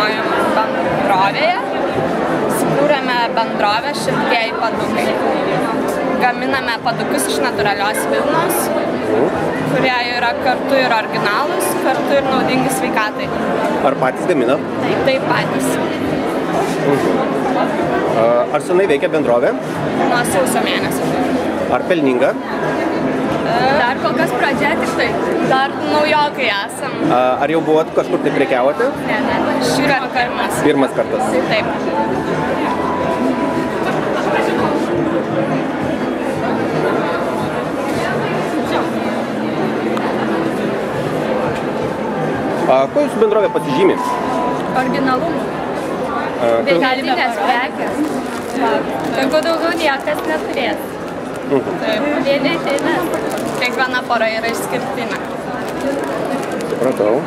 dirbamojom bendrovėje. Sukūrėme bendrovę Šiltieji padukai. Gaminame padukus iš natūralios vilnos, kurie yra kartu ir originalūs, kartu ir naudingi sveikatai. Ar patys gamina? Taip patys. Ar senai veikia bendrovė? Nuo sausio mėnesio. Ar pelninga? Dar kol kas pradžia, tik tai. Dar naujokai esam. Ar jau buvot kažkur tai prekiavote? Ne. Šį kartą. Pirmas kartas. Taip. Kuo jūsų bendrovė pasižymi? Originalumu. Vienintelės prekės. Jeigu daugiau niekas neturės. Vienintelės. Kiekviena pora yra išskirtinė. Supratau.